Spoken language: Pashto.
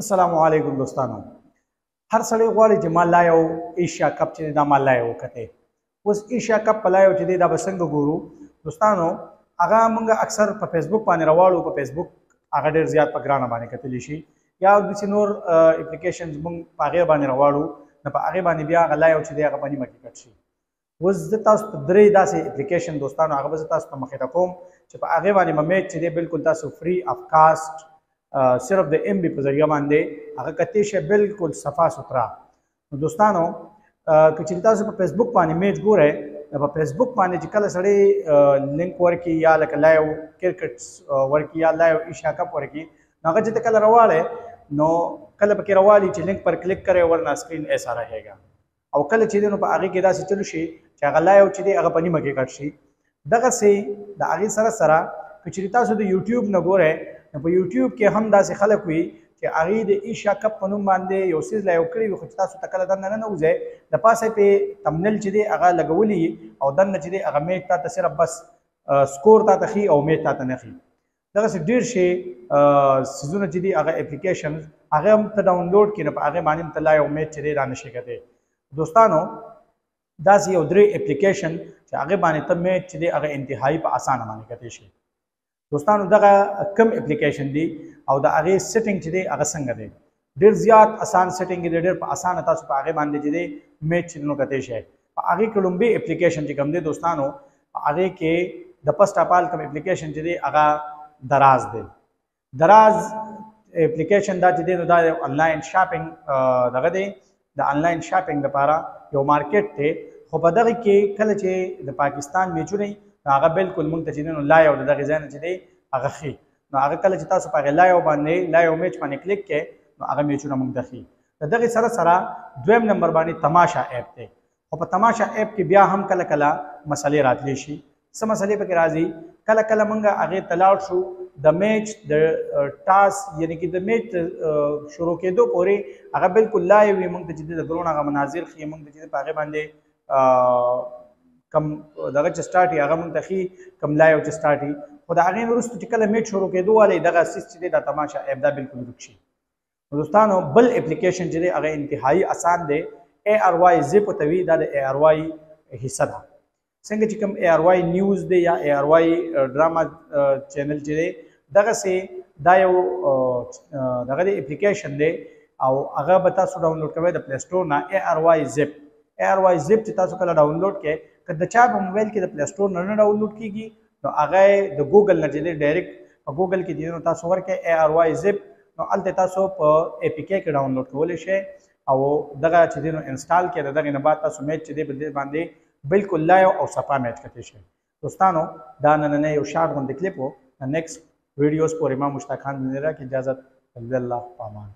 السلام علیکم دوستانو. هر سړی غواړي چې ما لایو ایشیا کپ چې دا ما لایو وکته. اوس ایشیا کپ په لایو چې دا به څنګه ګورو دوستانو؟ هغه موږ اکثر په فیسبوک باندې راوړو، په فیسبوک هغه ډیر زیات په ګرانه باندې کتلی شي، یا د نور اپلیکیشنز موږ په هغه باندې راوړو، نه په هغه باندې بیا هغه لایو چې هغه باندې مکه کټ شي. اوس د تاسو په درې داسې اپلیکیشن دوستانو هغه به تاسو ته مخې ته کوم چې په هغه باندې مې چې دی بالکل تاسو فری اف کاسٹ صرف د ام بي په ذریعہ باندې هغه کتی شي بالکل صفا سوترا. نو دوستانو که چې تاسو په فیسبوک باندې میچ ګورئ، په فیسبوک باندې چې کله سړی لینک ورکي یا لکه لایو کرکټ ورکي یا لایو ایشیا کپ ورکي، نو هغه چې کله راواله نو کله پکې راوالي چې لینک پر کلیک کرے ورنه سکرین ایسا رهේगा، او کله چې نو په هغه کې داسې چلو شي چې هغه لایو چې دی هغه پنی مکه کټ شي. دغه سي د هغه سره که چې تاسو د یوټیوب نه ګورئ، نو په یوټیوب کې هم داسې خلک وي چې هغه د ایشیا کپ په نوم باندې یو څیز لایو کړی وي، خو چې تاسو ته کله دننه نه وځئ د پاسه په تمنیل چې دی هغه لګولی او دننه چې دی هغه میچ ته صرف بس سکور ته تخي او میچ ته نه خي. دغه ډیر شي سيزونه چې دی هغه اپلیکیشن هغه هم ته ډاونلوډ کړئ، په هغه باندې ته لایو میچ چې دی را نشي کېدی. دوستانو داسې یو درې اپلیکیشن چې هغه باندې ته میچ چې دی هغه انتهایی په اسانه باندې کېدی شي. دوستانو دغه کم اپلیکیشن دی او د هغه سیټینګ چې دی هغه څنګه دی؟ ډیر زیات آسان سیټینګ دی، ډیر په اسانه تاسو په هغه باندې چې دی میچ نو کته شي. په هغه کې لومبي اپلیکیشن چې کوم دی دوستانو، هغه کې د فرست اف آل کوم اپلیکیشن چې دی هغه دراز دی. دراز اپلیکیشن دا چې دی نو دا آنلاین شاپینګ دغه دی، د آنلاین شاپینګ لپاره یو مارکیټ دی. خو په دغه کې کله چې د پاکستان میچونه هغه بالکل مونږ ته چې نو لایو دغه ځای نه چې دی هغه خي، نو هغه کله چې تاسو په لایو باندې لایو میچ باندې کلیک کړئ نو هغه میچونه مونږ ته خي. دغه سره دویم نمبر باندې تماشا اپ دی، او په تماشا اپ کې بیا هم کله کله مسلې راتلی شي. څه مسلې پکې راځي؟ کله کله مونږ هغه تلاړ شو د میچ د ټاس یعنی کې د میچ شروع کېدو پورې هغه بالکل لایو وي، مونږ ته چې د ګرون هغه مناظر خي، مونږ ته چې په هغه باندې کم دغه چې سٹارټي هغه مونږ ته خي، کم لایو چې سٹارټي. خو د هغې نه وروسته چې کله میچ شروع کېدو والی دغه سیس چې دی د تماشا اپ دا بالکل ورک شي. دوستانو بل اپلیکیشن چې دی هغه انتهایی آسان دی، اے آر وائی زپ ته وي، دا د اے آر وائی حصه ده. څنګه چې کوم اے آر وائی نیوز دی یا اے آر وائی ډراما چینل چې دی، دغسې دا یو دغه دی اپلیکیشن دی او هغه به تاسو ډاونلوډ کوئ د پلی سټور نه. اے آر وائی زپ، اے آر وائی زپ چې تاسو کله ډاونلوډ کړئ، که د چا په موبایل کې د پلی سټور نه ډاونلوډ کیږي نو هغه د ګوګل نه چې دی ډایرکټ په ګوګل کې دی نو تاسو ورکړئ اے آر وائی زپ، نو هلته تاسو په اے پی کې ډاونلوډ کولی شئ او دغه چې دی نو انسټال کړئ. د دغې نه بعد تاسو میچ چې دی په دې باندې بالکل لایو او صفا میچ کتی شئ. دوستانو دا نننی یو شارټ غوندې کلیپ و، د نیکسټ ویډیوز پورې ما مشتاق خان دنیرا کې اجازت، الله پامان.